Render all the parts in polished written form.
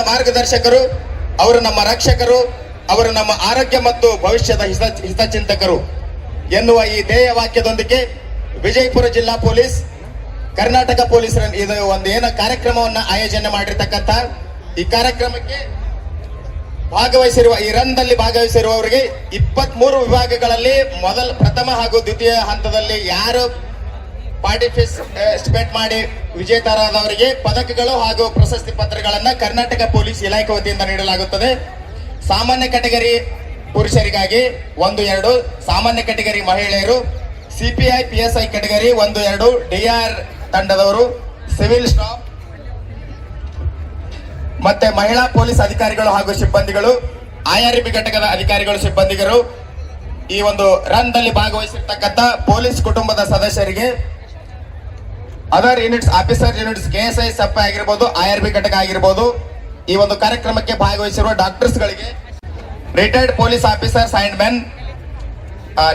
ಮಾರ್ಗದರ್ಶಕರು, ಅವರು ನಮ್ಮ ರಕ್ಷಕರು, ಅವರು ನಮ್ಮ ಆರೋಗ್ಯ ಮತ್ತು ಭವಿಷ್ಯದ ಹಿತಚಿಂತಕರು ಎನ್ನುವ ಈ ಧ್ಯೇಯ ವಾಕ್ಯದೊಂದಿಗೆ ವಿಜಯಪುರ ಜಿಲ್ಲಾ ಪೊಲೀಸ್, ಕರ್ನಾಟಕ ಪೊಲೀಸರ ಇದು ಒಂದು ಏನೋ ಕಾರ್ಯಕ್ರಮವನ್ನು ಆಯೋಜನೆ ಮಾಡಿರ್ತಕ್ಕಂಥ ಈ ಕಾರ್ಯಕ್ರಮಕ್ಕೆ ಭಾಗವಹಿಸಿರುವ ಈ ರನ್ನಲ್ಲಿ ಭಾಗವಹಿಸಿರುವವರಿಗೆ 23 ವಿಭಾಗಗಳಲ್ಲಿ ಪ್ರಥಮ ಹಾಗೂ ದ್ವಿತೀಯ ಹಂತದಲ್ಲಿ ಯಾರು ಪಾರ್ಟಿಸಿಪೇಟ್ ಮಾಡಿ ವಿಜೇತರಾದವರಿಗೆ ಪದಕಗಳು ಹಾಗೂ ಪ್ರಶಸ್ತಿ ಪತ್ರಗಳನ್ನು ಕರ್ನಾಟಕ ಪೊಲೀಸ್ ಇಲಾಖೆ ವತಿಯಿಂದ ನೀಡಲಾಗುತ್ತದೆ. ಸಾಮಾನ್ಯ ಕೆಟಗರಿ ಪುರುಷರಿಗಾಗಿ 1-2, ಸಾಮಾನ್ಯ ಕೆಟಗರಿ ಮಹಿಳೆಯರು, ಸಿಪಿಐ PSI ಕೆಟಗರಿ 1-2, DR ತಂಡದವರು, ಸಿವಿಲ್ ಸ್ಟಾಫ್ ಮತ್ತೆ ಮಹಿಳಾ ಪೊಲೀಸ್ ಅಧಿಕಾರಿಗಳು ಹಾಗೂ ಸಿಬ್ಬಂದಿಗಳು, IRB ಘಟಕದ ಅಧಿಕಾರಿಗಳು ಸಿಬ್ಬಂದಿಗರು, ಈ ಒಂದು ರನ್ ದಲ್ಲಿ ಭಾಗವಹಿಸಿರ್ತಕ್ಕಂಥ ಪೊಲೀಸ್ ಕುಟುಂಬದ ಸದಸ್ಯರಿಗೆ, other units officer units KSI ಸಪ್ಪ ಆಗಿರ್ಬೋದು, IRB ಘಟಕ ಆಗಿರ್ಬೋದು, ಈ ಒಂದು ಕಾರ್ಯಕ್ರಮಕ್ಕೆ ಭಾಗವಹಿಸಿರುವ ಡಾಕ್ಟರ್ಸ್ ಗಳಿಗೆ, retired police officers and men,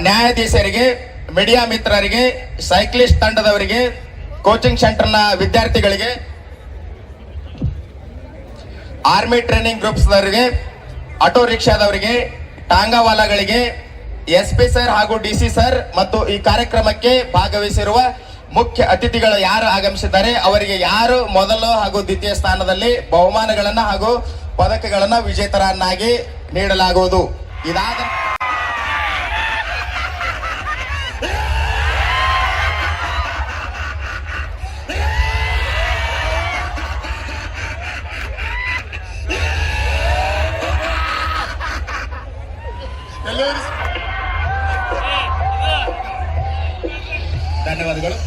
ನ್ಯಾಯಾಧೀಶರಿಗೆ, ಮೀಡಿಯಾ ಮಿತ್ರರಿಗೆ, ಸೈಕ್ಲಿಸ್ಟ್ ತಂಡದವರಿಗೆ, ಕೋಚಿಂಗ್ ಸೆಂಟರ್ನ ವಿದ್ಯಾರ್ಥಿಗಳಿಗೆ, ಆರ್ಮಿ ಟ್ರೈನಿಂಗ್ ಗ್ರೂಪ್ಸ್ ದವರಿಗೆ, ಆಟೋ ರಿಕ್ಷಾದವರಿಗೆ, ಟಾಂಗಾವಾಲಾಗಳಿಗೆ, SP ಸರ್ ಹಾಗೂ DC ಸರ್ ಮತ್ತು ಈ ಕಾರ್ಯಕ್ರಮಕ್ಕೆ ಭಾಗವಹಿಸಿರುವ ಮುಖ್ಯ ಅತಿಥಿಗಳು ಯಾರು ಆಗಮಿಸಿದ್ದಾರೆ ಅವರಿಗೆ ಯಾರು ಮೊದಲು ಹಾಗೂ ದ್ವಿತೀಯ ಸ್ಥಾನದಲ್ಲಿ ಬಹುಮಾನಗಳನ್ನ ಹಾಗೂ ಪದಕಗಳನ್ನ ವಿಜೇತರನ್ನಾಗಿ ನೀಡಲಾಗುವುದು. ಇದಾದ ಧನ್ಯವಾದಗಳು.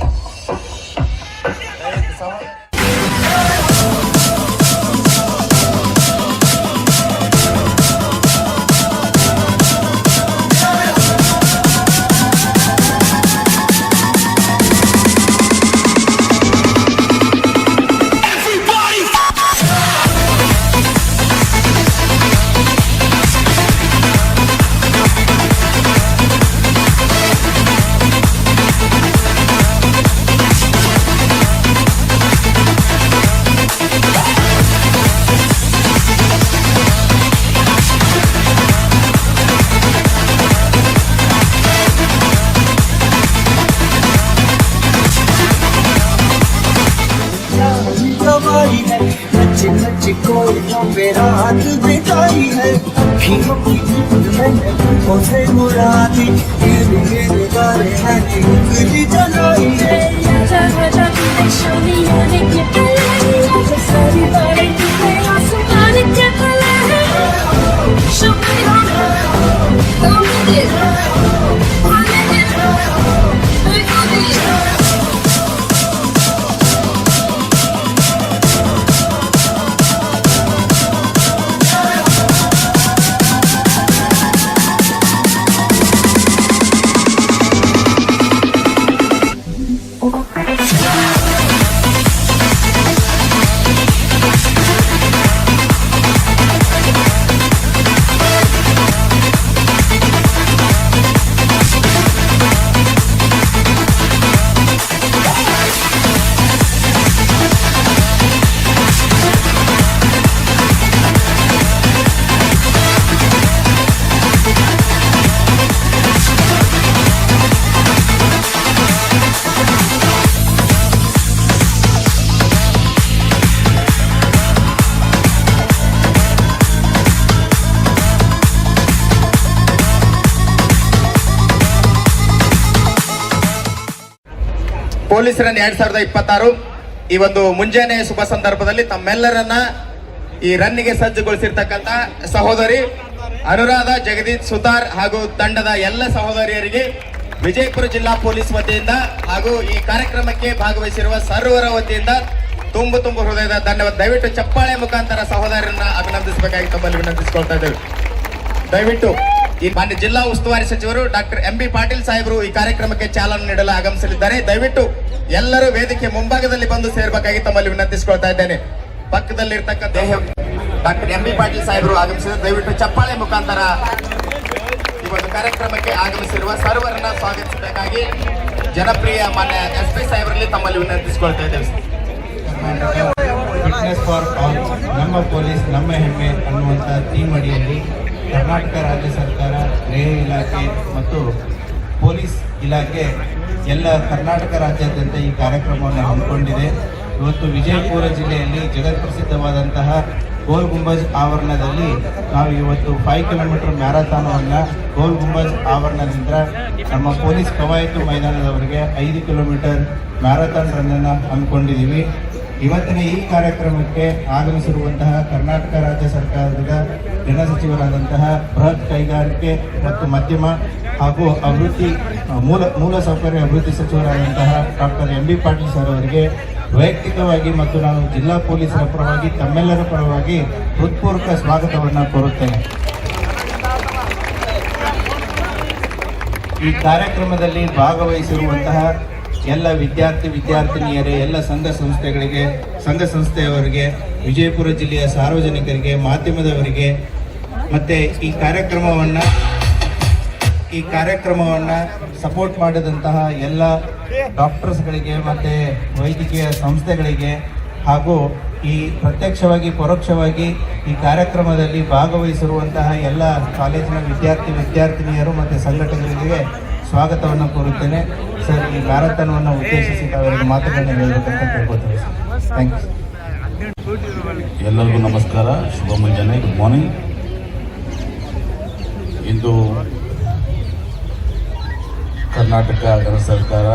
कोई मेरा हाथ बिताई है, अखियों की मैंने उसे मुरादी, मेरे गाने हैं उंगली जलाई है. Show me how to get the सारी बातें तुझे आसमान के तले है. Show me how to do it. Police run 2026 ಈ ಒಂದು ಮುಂಜಾನೆ ಶುಭ ಸಂದರ್ಭದಲ್ಲಿ ತಮ್ಮೆಲ್ಲರನ್ನ ಈ ರನ್ನಿಗೆ ಸಜ್ಜುಗೊಳಿಸಿರ್ತಕ್ಕಂಥ ಸಹೋದರಿ ಅನುರಾಧ ಜಗದೀಶ್ ಸುತಾರ್ ಹಾಗೂ ತಂಡದ ಎಲ್ಲ ಸಹೋದರಿಯರಿಗೆ ವಿಜಯಪುರ ಜಿಲ್ಲಾ ಪೊಲೀಸ್ ವತಿಯಿಂದ ಹಾಗೂ ಈ ಕಾರ್ಯಕ್ರಮಕ್ಕೆ ಭಾಗವಹಿಸಿರುವ ಸರ್ವರ ವತಿಯಿಂದ ತುಂಬು ಹೃದಯದ ಧನ್ಯವಾದ. ದಯವಿಟ್ಟು ಚಪ್ಪಾಳೆ ಮುಖಾಂತರ ಸಹೋದರರನ್ನ ಅಭಿನಂದಿಸಬೇಕಾಗಿ ತಮ್ಮಲ್ಲಿ ವಿನಂತಿಸಿಕೊಳ್ತಾ ಇದ್ದೇವೆ. ದಯವಿಟ್ಟು ಈ ಮಾನ್ಯ ಜಿಲ್ಲಾ ಉಸ್ತುವಾರಿ ಸಚಿವರು ಡಾಕ್ಟರ್ MB ಪಾಟೀಲ್ ಸಾಹೇಬರು ಈ ಕಾರ್ಯಕ್ರಮಕ್ಕೆ ಚಾಲನೆ ನೀಡಲು ಆಗಮಿಸಲಿದ್ದಾರೆ. ದಯವಿಟ್ಟು ಎಲ್ಲರೂ ವೇದಿಕೆ ಮುಂಭಾಗದಲ್ಲಿ ಬಂದು ಸೇರ್ಬೇಕಾಗಿ ತಮ್ಮಲ್ಲಿ ವಿನಂತಿಸಿಕೊಳ್ತಾ ಇದ್ದೇನೆ. ಪಕ್ಕದಲ್ಲಿರ್ತಕ್ಕಂಥ ಡಾಕ್ಟರ್ MB ಪಾಟೀಲ್ ಸಾಹೇಬರು ಆಗಮಿಸಿದ ದಯವಿಟ್ಟು ಚಪ್ಪಾಳೆ ಮುಖಾಂತರ ಈ ಒಂದು ಕಾರ್ಯಕ್ರಮಕ್ಕೆ ಆಗಮಿಸಿರುವ ಸರ್ವರನ್ನ ಸ್ವಾಗತಿಸಬೇಕಾಗಿ ಜನಪ್ರಿಯ ಮಾನ್ಯ SP ಸಾಹೇಬರಲ್ಲಿ ತಮ್ಮಲ್ಲಿ ವಿನಂತಿಸಿಕೊಳ್ತಾ ಇದ್ದೇವೆ. ಫಿಟ್ನೆಸ್ ಫಾರ್ ಆಲ್, ನಮ್ಮ ಪೊಲೀಸ್ ನಮ್ಮ ಹೆಮ್ಮೆ ಅನ್ನುವಂಥ ಥೀಮ್ ಅಡಿಯಲ್ಲಿ ಕರ್ನಾಟಕ ರಾಜ್ಯ ಸರ್ಕಾರ, ಗೃಹ ಇಲಾಖೆ ಮತ್ತು ಪೊಲೀಸ್ ಇಲಾಖೆ ಎಲ್ಲ ಕರ್ನಾಟಕ ರಾಜ್ಯಾದ್ಯಂತ ಈ ಕಾರ್ಯಕ್ರಮವನ್ನು ಹಮ್ಮಿಕೊಂಡಿದೆ. ಇವತ್ತು ವಿಜಯಪುರ ಜಿಲ್ಲೆಯಲ್ಲಿ ಜಗತ್ಪ್ರಸಿದ್ಧವಾದಂತಹ ಗೋಲ್ ಗುಂಬಜ್ ಆವರಣದಲ್ಲಿ ನಾವು ಇವತ್ತು 5 ಕಿಲೋಮೀಟರ್ ಮ್ಯಾರಥಾನವನ್ನು ಗೋಲ್ ಗುಂಬಜ್ ಆವರಣದಿಂದ ನಮ್ಮ ಪೊಲೀಸ್ ಕವಾಯತು ಮೈದಾನದವರೆಗೆ 5 ಕಿಲೋಮೀಟರ್ ಮ್ಯಾರಥಾನ್ ರನ್ನನ್ನು ಹಮ್ಮಿಕೊಂಡಿದ್ದೀವಿ. ಇವತ್ತಿನ ಈ ಕಾರ್ಯಕ್ರಮಕ್ಕೆ ಆಗಮಿಸಿರುವಂತಹ ಕರ್ನಾಟಕ ರಾಜ್ಯ ಸರ್ಕಾರದ ಗೃಹ ಸಚಿವರಾದಂತಹ ಬೃಹತ್ ಕೈಗಾರಿಕೆ ಮತ್ತು ಮಧ್ಯಮ ಹಾಗೂ ಅಭಿವೃದ್ಧಿ ಮೂಲಸೌಕರ್ಯ ಅಭಿವೃದ್ಧಿ ಸಚಿವರಾದಂತಹ doctor M B Patil sir ಅವರಿಗೆ ವೈಯಕ್ತಿಕವಾಗಿ ಮತ್ತು ನಾನು ಜಿಲ್ಲಾ ಪೊಲೀಸರ ಪರವಾಗಿ ತಮ್ಮೆಲ್ಲರ ಪರವಾಗಿ ಹೃತ್ಪೂರ್ವಕ ಸ್ವಾಗತವನ್ನು ಕೋರುತ್ತೇನೆ. ಈ ಕಾರ್ಯಕ್ರಮದಲ್ಲಿ ಭಾಗವಹಿಸಿರುವಂತಹ ಎಲ್ಲ ವಿದ್ಯಾರ್ಥಿನಿಯರೇ, ಎಲ್ಲ ಸಂಘ ಸಂಸ್ಥೆಯವರಿಗೆ, ವಿಜಯಪುರ ಜಿಲ್ಲೆಯ ಸಾರ್ವಜನಿಕರಿಗೆ, ಮಾಧ್ಯಮದವರಿಗೆ ಮತ್ತು ಈ ಕಾರ್ಯಕ್ರಮವನ್ನು ಸಪೋರ್ಟ್ ಮಾಡಿದಂತಹ ಎಲ್ಲ ಡಾಕ್ಟರ್ಸ್ಗಳಿಗೆ ಮತ್ತು ವೈದ್ಯಕೀಯ ಸಂಸ್ಥೆಗಳಿಗೆ ಹಾಗೂ ಈ ಪ್ರತ್ಯಕ್ಷವಾಗಿ ಪರೋಕ್ಷವಾಗಿ ಈ ಕಾರ್ಯಕ್ರಮದಲ್ಲಿ ಭಾಗವಹಿಸಿರುವಂತಹ ಎಲ್ಲ ಕಾಲೇಜಿನ ವಿದ್ಯಾರ್ಥಿನಿಯರು ಮತ್ತು ಸಂಘಟನೆಗಳಿಗೆ ಸ್ವಾಗತವನ್ನು ಕೋರುತ್ತೇನೆ. ಸರ್, ಈ ಮ್ಯಾರಥಾನವನ್ನು ಉದ್ದೇಶಿಸಿ ಅವರಿಗೆ ಮಾತುಗಳನ್ನು ಹೇಳಬೇಕಂತ ಕೇಳ್ಕೊಳ್ತೇವೆ ಸರ್. Thank you. ಎಲ್ಲರಿಗೂ ನಮಸ್ಕಾರ, ಶುಭ ಮುಂಜಾನೆ, ಗುಡ್ ಮಾರ್ನಿಂಗ್. ಇಂದು ಕರ್ನಾಟಕ ಗೃಹ ಸರ್ಕಾರ,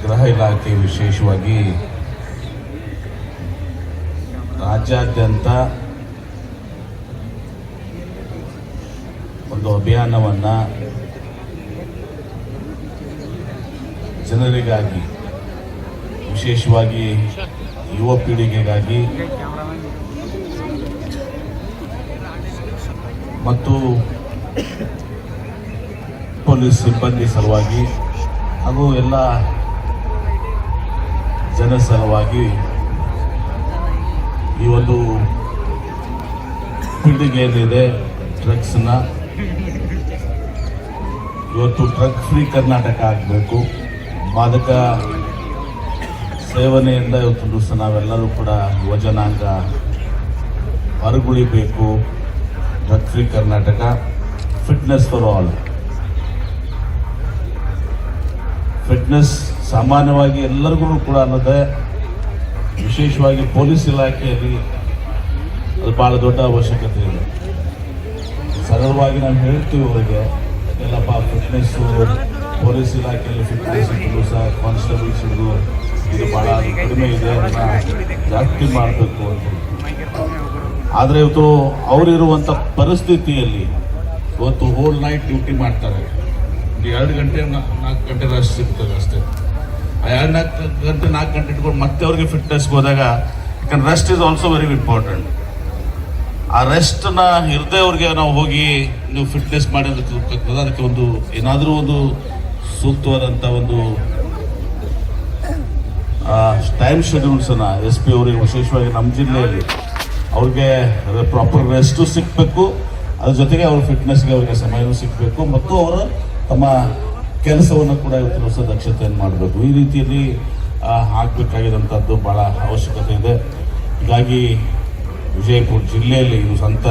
ಗೃಹ ಇಲಾಖೆ ವಿಶೇಷವಾಗಿ ರಾಜ್ಯಾದ್ಯಂತ ಒಂದು ಅಭಿಯಾನವನ್ನು ಜನರಿಗಾಗಿ, ವಿಶೇಷವಾಗಿ ಯುವ ಪೀಳಿಗೆಗಾಗಿ ಮತ್ತು ಪೊಲೀಸ್ ಸಿಬ್ಬಂದಿ ಸಲುವಾಗಿ ಹಾಗೂ ಎಲ್ಲ ಜನ ಸಲುವಾಗಿ ಈ ಒಂದು ಪೀಳಿಗೆ ಏನಿದೆ ಡ್ರಗ್ಸ್ನ, ಇವತ್ತು ಡ್ರಗ್ ಫ್ರೀ ಕರ್ನಾಟಕ ಆಗಬೇಕು. ಮಾದಕ ಸೇವನೆಯಿಂದ ಇವತ್ತು ದಿವಸ ನಾವೆಲ್ಲರೂ ಕೂಡ ಯುವಜನಾಂಗ ಹೊರಗುಳಿಬೇಕು. Drug free Karnataka, fitness for all. Fitness ಸಾಮಾನ್ಯವಾಗಿ ಎಲ್ಲರಿಗೂ ಕೂಡ ಅನ್ನೋದೇ, ವಿಶೇಷವಾಗಿ ಪೊಲೀಸ್ ಇಲಾಖೆಯಲ್ಲಿ ಅದು ಭಾಳ ದೊಡ್ಡ ಅವಶ್ಯಕತೆ ಇದೆ. ಸರಳವಾಗಿ ನಾವು ಹೇಳ್ತೀವಿ ಅವರಿಗೆ, ಎಲ್ಲಪ್ಪ ಫಿಟ್ನೆಸ್ಸು ಪೊಲೀಸ್ ಇಲಾಖೆಯಲ್ಲಿ ಫಿಟ್ನೆಸ್ ಇದ್ದು ಸಹ ಕಾನ್ಸ್ಟೇಬಲ್ಸ್ ಇದು ಭಾಳ ಕಡಿಮೆ ಇದೆ, ಅದನ್ನು ಜಾಸ್ತಿ ಮಾಡಬೇಕು ಅಂತ. ಆದರೆ ಇವತ್ತು ಅವರಿರುವಂಥ ಪರಿಸ್ಥಿತಿಯಲ್ಲಿ ಇವತ್ತು ಹೋಲ್ ನೈಟ್ ಡ್ಯೂಟಿ ಮಾಡ್ತಾರೆ. 2 ಗಂಟೆ 4 ಗಂಟೆ ರೆಸ್ಟ್ ಸಿಗ್ತದೆ ಅಷ್ಟೇ. ಆ 4 ಗಂಟೆ ಇಟ್ಕೊಂಡು ಮತ್ತೆ ಅವ್ರಿಗೆ ಫಿಟ್ನೆಸ್ಗೆ ಹೋದಾಗ, ಯಾಕಂದ್ರೆ rest is also very important. ಆ ರೆಸ್ಟನ್ನ ಇರದೆ ಅವ್ರಿಗೆ ನಾವು ಹೋಗಿ ನೀವು ಫಿಟ್ನೆಸ್ ಮಾಡೋದಕ್ಕೆ ಅದಕ್ಕೆ ಒಂದು ಏನಾದರೂ ಒಂದು ಸೂಕ್ತವಾದಂಥ ಒಂದು ಟೈಮ್ ಶೆಡ್ಯೂಲ್ಸನ್ನು SP ಅವರಿಗೆ, ವಿಶೇಷವಾಗಿ ನಮ್ಮ ಜಿಲ್ಲೆಯಲ್ಲಿ ಅವ್ರಿಗೆ ಪ್ರಾಪರ್ ರೆಸ್ಟು ಸಿಗಬೇಕು, ಅದ್ರ ಜೊತೆಗೆ ಅವ್ರ ಫಿಟ್ನೆಸ್ಗೆ ಅವ್ರಿಗೆ ಸಮಯನೂ ಸಿಗಬೇಕು ಮತ್ತು ಅವರು ತಮ್ಮ ಕೆಲಸವನ್ನು ಕೂಡ ಇವತ್ತು ಹೊಸ ದಕ್ಷತೆಯನ್ನು ಮಾಡಬೇಕು. ಈ ರೀತಿಯಲ್ಲಿ ಆಗಬೇಕಾಗಿರುವಂಥದ್ದು ಭಾಳ ಅವಶ್ಯಕತೆ ಇದೆ. ಹೀಗಾಗಿ ವಿಜಯಪುರ ಜಿಲ್ಲೆಯಲ್ಲಿ ಇದು ಸಂತ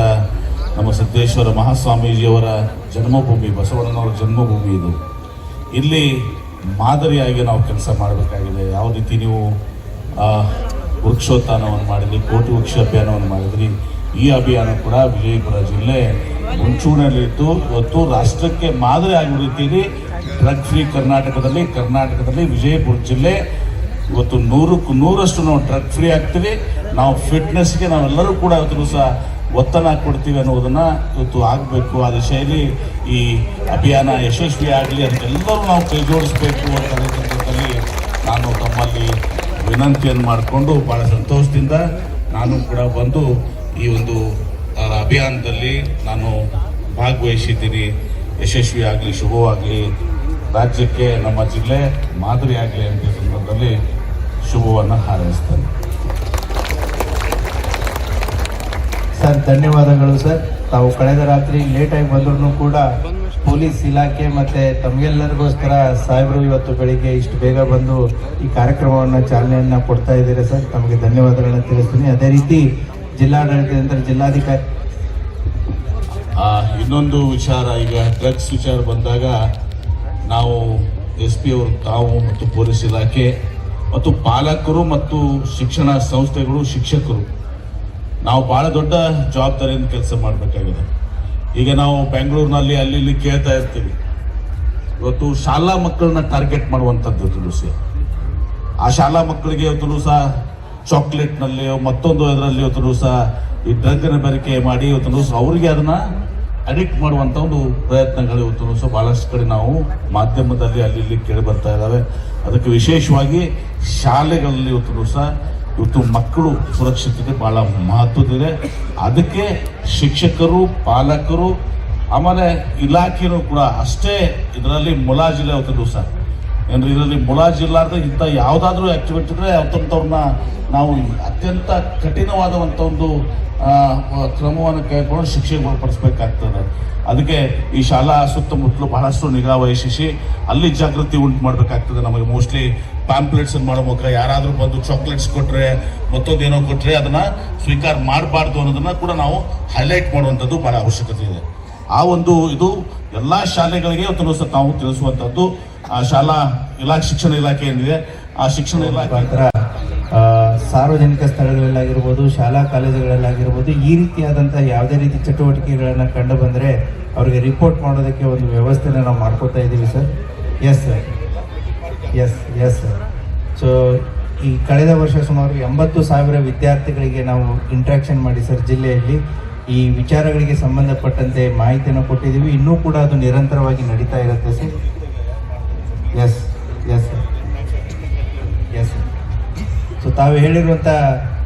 ನಮ್ಮ ಸಿದ್ದೇಶ್ವರ ಮಹಾಸ್ವಾಮೀಜಿಯವರ ಜನ್ಮಭೂಮಿ, ಬಸವಣ್ಣನವರ ಜನ್ಮಭೂಮಿ ಇದು. ಇಲ್ಲಿ ಮಾದರಿಯಾಗಿ ನಾವು ಕೆಲಸ ಮಾಡಬೇಕಾಗಿದೆ. ಯಾವ ರೀತಿ ನೀವು ವೃಕ್ಷೋತ್ಥಾನವನ್ನು ಮಾಡಿದ್ರಿ, ಕೋಟಿ ವೃಕ್ಷ ಅಭಿಯಾನವನ್ನು ಮಾಡಿದ್ರಿ, ಈ ಅಭಿಯಾನ ಕೂಡ ವಿಜಯಪುರ ಜಿಲ್ಲೆ ಮುಂಚೂಣಿಯಲ್ಲಿದ್ದು ಇವತ್ತು ರಾಷ್ಟ್ರಕ್ಕೆ ಮಾದರಿ ಆಗುವ ರೀತಿಯಲ್ಲಿ ಡ್ರಗ್ ಫ್ರೀ ಕರ್ನಾಟಕದಲ್ಲಿ ವಿಜಯಪುರ ಜಿಲ್ಲೆ ಇವತ್ತು 100ಕ್ಕೆ 100ರಷ್ಟು ನಾವು ಡ್ರಗ್ ಫ್ರೀ ಆಗ್ತೀವಿ. ನಾವು ಫಿಟ್ನೆಸ್ಗೆ ನಾವೆಲ್ಲರೂ ಕೂಡ ಇವತ್ತು ಸಹ ಒತ್ತಡ ಕೊಡ್ತೀವಿ ಅನ್ನೋದನ್ನು ಇವತ್ತು ಆಗಬೇಕು. ಆ ದಿಶೆಯಲ್ಲಿ ಈ ಅಭಿಯಾನ ಯಶಸ್ವಿ ಆಗಲಿ, ಅದಕ್ಕೆಲ್ಲರೂ ನಾವು ಕೈ ಜೋಡಿಸಬೇಕು ಅಂತ ನಾನು ತಮ್ಮಲ್ಲಿ ವಿನಂತಿಯನ್ನು ಮಾಡಿಕೊಂಡು ಭಾಳ ಸಂತೋಷದಿಂದ ನಾನು ಕೂಡ ಬಂದು ಈ ಒಂದು ಅಭಿಯಾನದಲ್ಲಿ ನಾನು ಭಾಗವಹಿಸಿದ್ದೀನಿ. ಯಶಸ್ವಿ ಆಗಲಿ, ಶುಭವಾಗಲಿ, ರಾಜ್ಯಕ್ಕೆ ನಮ್ಮ ಜಿಲ್ಲೆ ಮಾದರಿಯಾಗಲಿ ಅಂತ ಸಂದರ್ಭದಲ್ಲಿ ಶುಭವನ್ನು ಹಾರೈಸ್ತೇನೆ. ಸರ್, ಧನ್ಯವಾದಗಳು ಸರ್. ತಾವು ಕಳೆದ ರಾತ್ರಿ ಲೇಟಾಗಿ ಬಂದ್ರೂ ಕೂಡ ಪೊಲೀಸ್ ಇಲಾಖೆ ಮತ್ತು ತಮಗೆಲ್ಲರಿಗೋಸ್ಕರ ಸಾಹೇಬರು ಇವತ್ತು ಬೆಳಿಗ್ಗೆ ಇಷ್ಟು ಬೇಗ ಬಂದು ಈ ಕಾರ್ಯಕ್ರಮವನ್ನು ಚಾಲನೆಯನ್ನು ಕೊಡ್ತಾ ಇದ್ದೀರಾ ಸರ್, ತಮಗೆ ಧನ್ಯವಾದಗಳನ್ನು ತಿಳಿಸ್ತೀನಿ. ಅದೇ ರೀತಿ ಜಿಲ್ಲಾಡಳಿತದಿಂದ ಜಿಲ್ಲಾಧಿಕಾರಿ ಇನ್ನೊಂದು ವಿಚಾರ, ಈಗ ಡ್ರಗ್ಸ್ ವಿಚಾರ ಬಂದಾಗ ನಾವು SP ಅವರು, ತಾವು ಮತ್ತು ಪೊಲೀಸ್ ಇಲಾಖೆ ಮತ್ತು ಪಾಲಕರು ಮತ್ತು ಶಿಕ್ಷಣ ಸಂಸ್ಥೆಗಳು, ಶಿಕ್ಷಕರು ನಾವು ಭಾಳ ದೊಡ್ಡ ಜವಾಬ್ದಾರಿಯಿಂದ ಕೆಲಸ ಮಾಡಬೇಕಾಗಿದೆ. ಈಗ ನಾವು ಬೆಂಗಳೂರಿನಲ್ಲಿ ಅಲ್ಲಿ ಇಲ್ಲಿ ಕೇಳ್ತಾ ಇರ್ತೀವಿ, ಇವತ್ತು ಶಾಲಾ ಮಕ್ಕಳನ್ನ ಟಾರ್ಗೆಟ್ ಮಾಡುವಂಥದ್ದು ದಿವಸ ಆ ಶಾಲಾ ಮಕ್ಕಳಿಗೆ ಇವತ್ತು ದಿವಸ ಚಾಕ್ಲೇಟ್ನಲ್ಲಿ ಮತ್ತೊಂದು ಇದರಲ್ಲಿ ಇವತ್ತು ದಿವಸ ಈ ಡ್ರಗ್ನ ಬೆರಕೆ ಮಾಡಿ ಇವತ್ತು ದಿವಸ ಅವರಿಗೆ ಅದನ್ನ ಅಡಿಕ್ಟ್ ಮಾಡುವಂಥ ಒಂದು ಪ್ರಯತ್ನಗಳು ಇವತ್ತು ದಿವಸ ಭಾಳಷ್ಟು ಕಡೆ ನಾವು ಮಾಧ್ಯಮದಲ್ಲಿ ಅಲ್ಲಿ ಇಲ್ಲಿ ಕೇಳಿ ಬರ್ತಾ ಇದ್ದಾವೆ. ಅದಕ್ಕೆ ವಿಶೇಷವಾಗಿ ಶಾಲೆಗಳಲ್ಲಿ ಇವತ್ತು ದಿವಸ ಇವತ್ತು ಮಕ್ಕಳು ಸುರಕ್ಷತೆ ಬಹಳ ಮಹತ್ವದಿದೆ. ಅದಕ್ಕೆ ಶಿಕ್ಷಕರು, ಪಾಲಕರು, ಆಮೇಲೆ ಇಲಾಖೆಯೂ ಕೂಡ ಅಷ್ಟೇ ಇದರಲ್ಲಿ ಮುಲಾಜಿಲ್ಲ. ಇವತ್ತು ದಿವಸ ಏನ್ರಿ ಇದರಲ್ಲಿ ಮುಲಾಜಿಲ್ಲಾರ್ದೆ ಇಂಥ ಯಾವುದಾದ್ರೂ ಆಕ್ಟಿವಿಟಿ ಇದ್ರೆ ಅಂತವ್ರನ್ನ ನಾವು ಅತ್ಯಂತ ಕಠಿಣವಾದಂಥ ಒಂದು ಕ್ರಮವನ್ನು ಕೈಗೊಂಡು ಶಿಕ್ಷೆಗೆ ಒಳಪಡಿಸಬೇಕಾಗ್ತದೆ. ಅದಕ್ಕೆ ಈ ಶಾಲಾ ಸುತ್ತಮುತ್ತಲು ಬಹಳಷ್ಟು ನಿಗಾ ವಹಿಸಿ ಅಲ್ಲಿ ಜಾಗೃತಿ ಉಂಟು ಮಾಡಬೇಕಾಗ್ತದೆ. ನಮಗೆ ಮೋಸ್ಟ್ಲಿ ಪ್ಯಾಂಪ್ಲೆಟ್ಸ್ ಮಾಡೋ ಮೂಲಕ ಯಾರಾದರೂ ಬಂದು ಚಾಕ್ಲೇಟ್ಸ್ ಕೊಟ್ಟರೆ ಮತ್ತೊಂದೇನೋ ಕೊಟ್ಟರೆ ಅದನ್ನು ಸ್ವೀಕಾರ ಮಾಡಬಾರ್ದು ಅನ್ನೋದನ್ನು ಕೂಡ ನಾವು ಹೈಲೈಟ್ ಮಾಡುವಂಥದ್ದು ಭಾಳ ಅವಶ್ಯಕತೆ ಇದೆ. ಆ ಒಂದು ಇದು ಎಲ್ಲ ಶಾಲೆಗಳಿಗೆ ಇವತ್ತು ಸಹ ನಾವು ತಿಳಿಸುವಂಥದ್ದು. ಆ ಶಾಲಾ ಶಿಕ್ಷಣ ಇಲಾಖೆ ಏನಿದೆ, ಆ ಶಿಕ್ಷಣ ಇಲಾಖೆ ಸಾರ್ವಜನಿಕ ಸ್ಥಳಗಳಲ್ಲಾಗಿರ್ಬೋದು, ಶಾಲಾ ಕಾಲೇಜುಗಳಲ್ಲಾಗಿರ್ಬೋದು, ಈ ರೀತಿಯಾದಂಥ ಯಾವುದೇ ರೀತಿ ಚಟುವಟಿಕೆಗಳನ್ನು ಕಂಡು ಬಂದರೆ ಅವರಿಗೆ ರಿಪೋರ್ಟ್ ಮಾಡೋದಕ್ಕೆ ಒಂದು ವ್ಯವಸ್ಥೆನ ನಾವು ಮಾಡ್ಕೋತಾ ಇದ್ದೀವಿ sir. Yes sir, yes sir. So ಈ ಕಳೆದ ವರ್ಷ ಸುಮಾರು 80,000 ವಿದ್ಯಾರ್ಥಿಗಳಿಗೆ ನಾವು ಇಂಟ್ರಾಕ್ಷನ್ ಮಾಡಿ ಸರ್ ಜಿಲ್ಲೆಯಲ್ಲಿ ಈ ವಿಚಾರಗಳಿಗೆ ಸಂಬಂಧಪಟ್ಟಂತೆ ಮಾಹಿತಿಯನ್ನು ಕೊಟ್ಟಿದ್ದೀವಿ. ಇನ್ನೂ ಕೂಡ ಅದು ನಿರಂತರವಾಗಿ ನಡೀತಾ ಇರುತ್ತೆ ಸರ್. Yes sir. ಸೊ ತಾವು ಹೇಳಿರುವಂಥ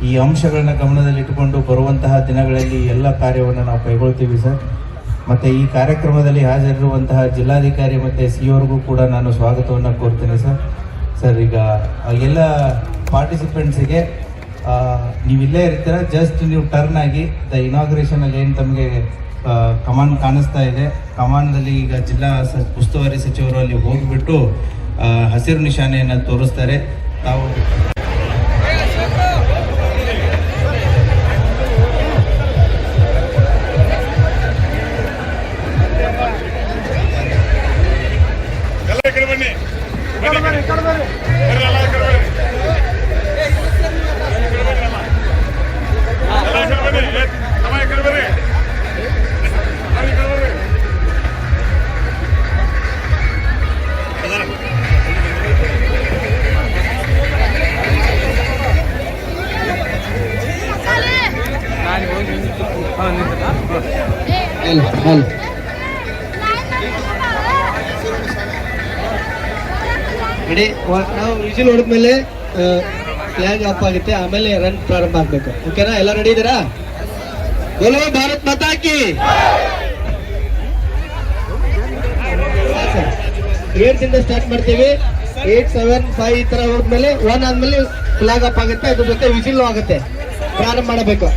ಈ ಅಂಶಗಳನ್ನ ಗಮನದಲ್ಲಿಟ್ಟುಕೊಂಡು ಬರುವಂತಹ ದಿನಗಳಲ್ಲಿ ಎಲ್ಲ ಕಾರ್ಯವನ್ನು ನಾವು ಕೈಗೊಳ್ತೀವಿ ಸರ್. ಮತ್ತು ಈ ಕಾರ್ಯಕ್ರಮದಲ್ಲಿ ಹಾಜರಿರುವಂತಹ ಜಿಲ್ಲಾಧಿಕಾರಿ ಮತ್ತು COರ್ಗೂ ಕೂಡ ನಾನು ಸ್ವಾಗತವನ್ನು ಕೋರ್ತೇನೆ ಸರ್. ಈಗ ಎಲ್ಲ ಪಾರ್ಟಿಸಿಪೆಂಟ್ಸಿಗೆ ನೀವಿಲ್ಲೇ ಇರ್ತೀರ, ಜಸ್ಟ್ ನೀವು ಟರ್ನ್ ಆಗಿ ಇನಾಗ್ರೇಷನಲ್ಲಿ ಏನು ತಮಗೆ ಕಮಾನ್ ಕಾಣಿಸ್ತಾ ಇದೆ, ಕಮಾನದಲ್ಲಿ ಈಗ ಜಿಲ್ಲಾ ಉಸ್ತುವಾರಿ ಸಚಿವರು ಅಲ್ಲಿ ಹೋಗಿಬಿಟ್ಟು ಹಸಿರು ನಿಶಾನೆಯನ್ನು ತೋರಿಸ್ತಾರೆ. ತಾವು ರೆಡಿ. ನಾವು ವಿಜಿಲ್ ಹೊಡೆದ್ಮೇಲೆ ಫ್ಲಾಗ್ ಆಫ್ ಆಗುತ್ತೆ, ಆಮೇಲೆ ರನ್ ಪ್ರಾರಂಭ ಆಗ್ಬೇಕು. ಓಕೆನಾ? ಎಲ್ಲ ರೆಡಿ ಇದ್ದೀರಾ? ಬೋಲೋ ಭಾರತ್ ಮಾತಾ ಕಿ. 8 ಸ್ಟಾರ್ಟ್ ಮಾಡ್ತೀವಿ. 8, 7, 5 ಈ ತರ ಹೊಡೆದ್ಮೇಲೆ 1 ಆದ್ಮೇಲೆ ಫ್ಲಾಗ್ ಆಫ್ ಆಗುತ್ತೆ, ಅದ್ರ ಜೊತೆ ವಿಜಿಲ್ ಆಗುತ್ತೆ. ಪ್ರಾರಂಭ ಮಾಡಬೇಕು.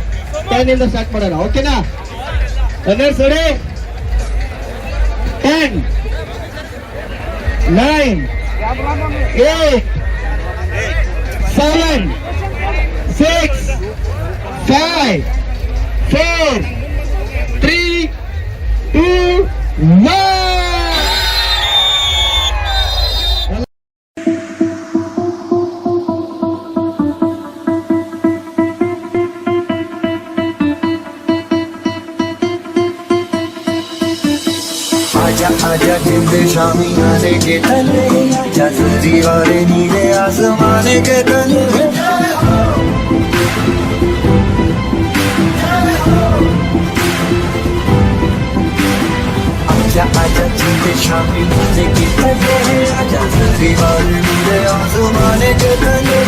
10 ಸ್ಟಾರ್ಟ್ ಮಾಡೋಣ. ಓಕೆನಾ? Runners ready? 10, 9, 8, 7, 6, 5, 4, 3, 2, 1. आजा आजा जिंदे शामी आने के तले, आजा दीवारे नीले आसमाने के तले. आजा आजा जिंदे शामी आने के तले, आजा दीवारे नीले आसमाने के तले.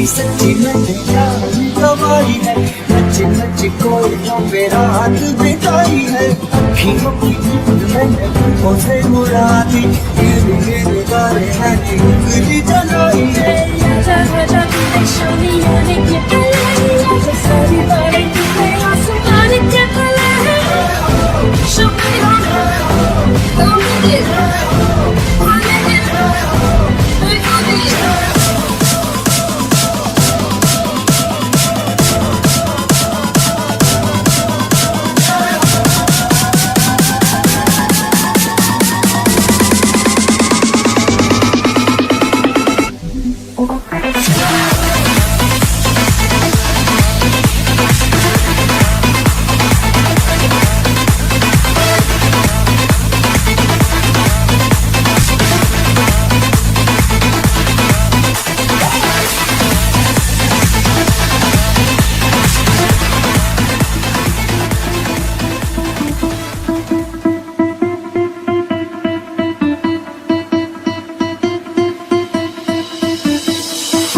झूठी सच्ची मैंने जान गंवाई है, नच नच कोयलों पे रात बिताई है, अखियों की नींद मैंने उसे उड़ा दी, गिर गिर गारे मैंने उंगली जलाई है। राजा राजा तूने शादी आने के पहले राजा सारी बातें तूने आसमान के पहले Show me on come with it run it make it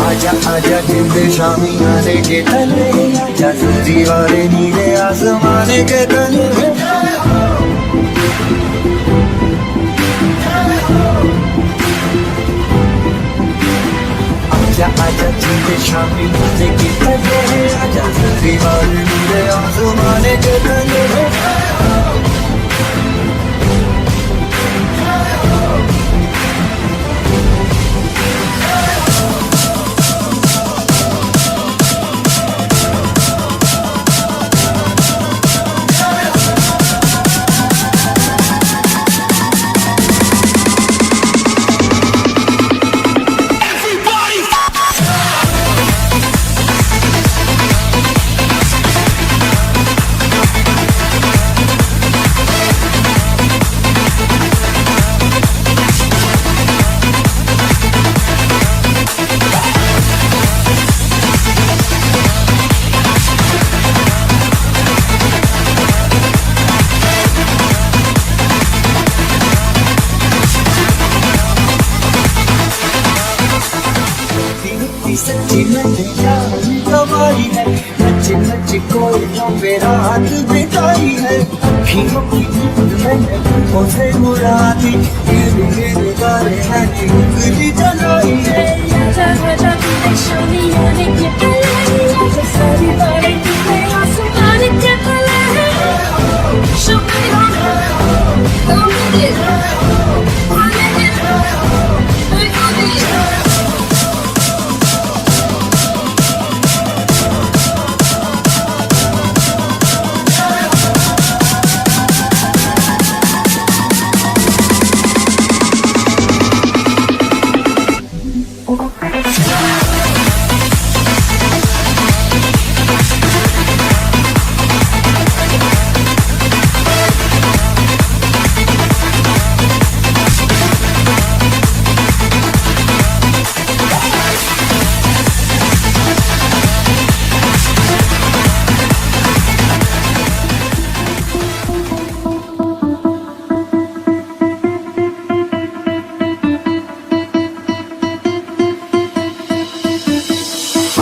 आजा आजा जिंद शामी आने के तले, आजा दीवारे नीले आसमाने के तले, आजा आजा जिंद शामी आने के तले, आजा दीवारे नीले आसमाने के तले। सच्ची मैंने जान गंवाई है, नच नच कोयलों पे रात बिताई है, अखियों की नींद मैंने उसे उड़ा दी, गिर गिर गारे मैंने उंगली जलाई है। राजा राजा तूने शादी आने के पहले राजा सारी बातें तूने आसमान के पहले Show me on come with it run it make it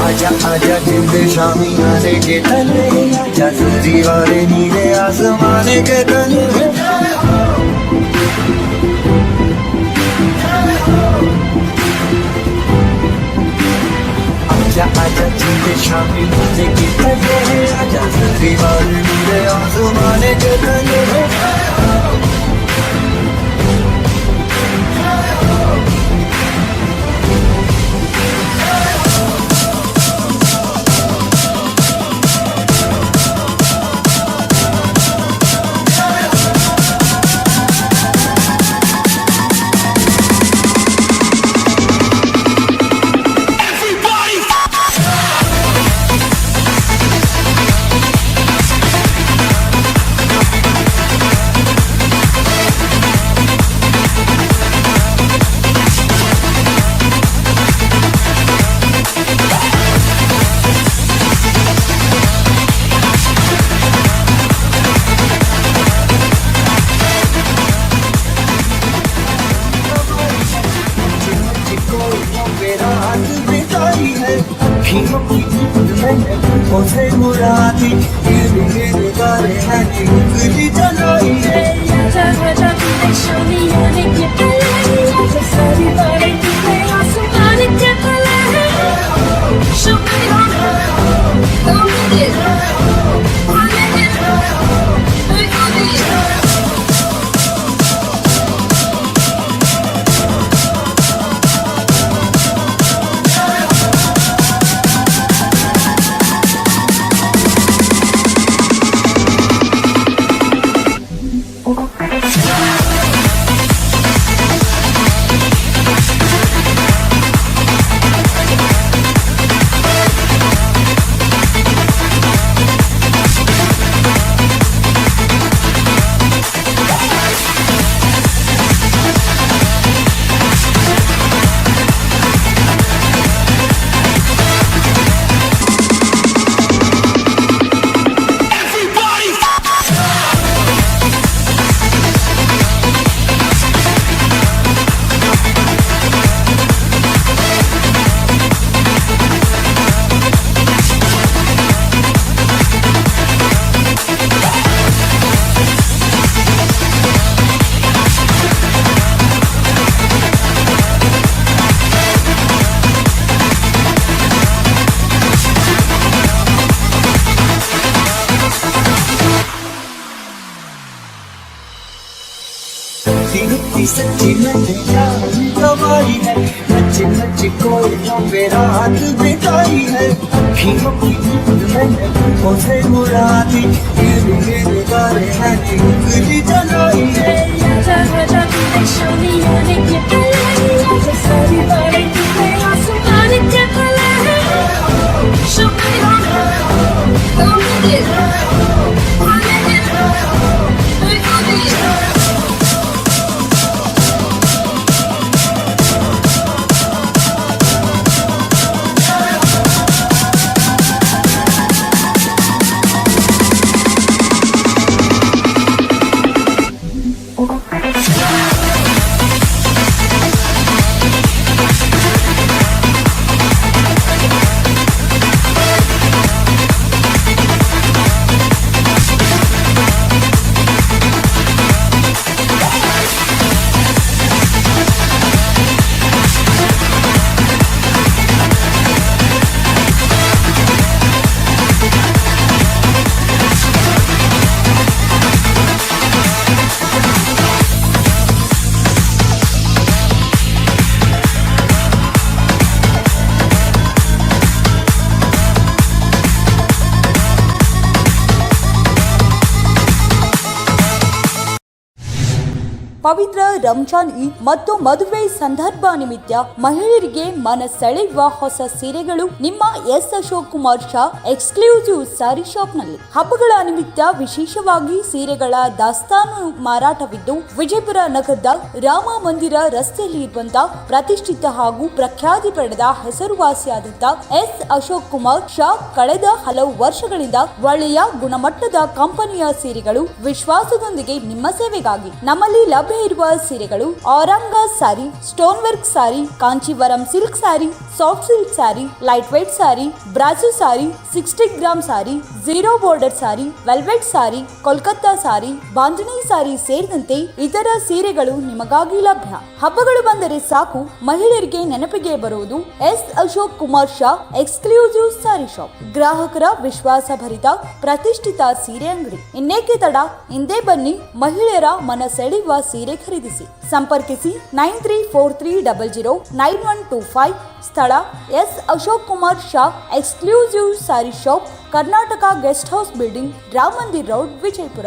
आजा आजा जिंद शामी आने के तले, आजा दीवारे नीले आसमाने के तले, आजा आजा जिंद शामी आने के तले, आजा दीवारे नीले आसमाने के तले। अखियों की मैंने उसे मुड़ा दी गिर गारे हैं उंगली जलाई है आजा आजा तूने शोनियाने के पले आजा सारी बातें तूने आसमान के पले Show me on come with it run it make it सिद्धि सच्ची मैंने जान गवाई है नच नच कोयलों पे रात बिताई है अखियों की मैंने उसे मुड़ा दी गिर गारे हैं उंगली जलाई है आजा आजा तूने शोनियाने के पले आजा सारी बातें तूने आसमान के पले Show me on come with it run it make it ಪವಿತ್ರ ರಂಜಾನ್ ಈದ್ ಮತ್ತು ಮದುವೆ ಸಂದರ್ಭ ನಿಮಿತ್ತ ಮಹಿಳೆಯರಿಗೆ ಮನ ಸೆಳೆಯುವ ಹೊಸ ಸೀರೆಗಳು ನಿಮ್ಮ S Ashok Kumar Shah exclusive sari shop ನಲ್ಲಿ. ಹಬ್ಬಗಳ ನಿಮಿತ್ತ ವಿಶೇಷವಾಗಿ ಸೀರೆಗಳ ದಾಸ್ತಾನು ಮಾರಾಟವಿದ್ದು ವಿಜಯಪುರ ನಗರದ ರಾಮ ಮಂದಿರ ರಸ್ತೆಯಲ್ಲಿ ಇರುವಂತಹ ಪ್ರತಿಷ್ಠಿತ ಹಾಗೂ ಪ್ರಖ್ಯಾತಿ ಪಡೆದ ಹೆಸರುವಾಸಿಯಾದಂತ ಎಸ್ ಅಶೋಕ್ ಕುಮಾರ್ ಶಾ ಕಳೆದ ಹಲವು ವರ್ಷಗಳಿಂದ ಒಳ್ಳೆಯ ಗುಣಮಟ್ಟದ ಕಂಪನಿಯ ಸೀರೆಗಳು ವಿಶ್ವಾಸದೊಂದಿಗೆ ನಿಮ್ಮ ಸೇವೆಗಾಗಿ ನಮ್ಮಲ್ಲಿ ಲಭ್ಯ ಇರುವ ಸೀರೆಗಳು ಔರಂಗ ಸಾರಿ, ಸ್ಟೋನ್ ವರ್ಕ್ ಸಾರಿ, ಕಾಂಚೀವರಂ ಸಿಲ್ಕ್ ಸಾರಿ, ಸಾಫ್ಟ್ ಸಿಲ್ಕ್ ಸಾರಿ, ಲೈಟ್ ವೇಟ್ ಸಾರಿ, ಬ್ರಾಸೋ ಸಾರಿ, 60 ಗ್ರಾಮ್ ಸಾರಿ, ಝೀರೋ ಬಾರ್ಡರ್ ಸಾರಿ, ವೆಲ್ವೆಟ್ ಸಾರಿ, ಕೋಲ್ಕತ್ತಾ ಸಾರಿ, ಬಾಂಧನಿ ಸಾರಿ ಸೇರಿದಂತೆ ಇತರ ಸೀರೆಗಳು ನಿಮಗಾಗಿ ಲಭ್ಯ. ಹಬ್ಬಗಳು ಬಂದರೆ ಸಾಕು ಮಹಿಳೆಯರಿಗೆ ನೆನಪಿಗೆ ಬರುವುದು S Ashok Kumar Shah exclusive sari shop. ಗ್ರಾಹಕರ ವಿಶ್ವಾಸ ಭರಿತ ಪ್ರತಿಷ್ಠಿತ ಸೀರೆ ಅಂಗಡಿ. ಇನ್ನೇಕೆ ತಡ, ಹಿಂದೆ ಬನ್ನಿ ಮಹಿಳೆಯರ ಮನ ಸೆಳೆಯುವ ಸೀರೆ ಖರೀದಿಸಿ. ಸಂಪರ್ಕಿಸಿ 9343009125. ಸ್ಥಳ S Ashok Kumar Shah exclusive sari shop, Karnataka guest house building, Rama Mandir road, Vijayapura.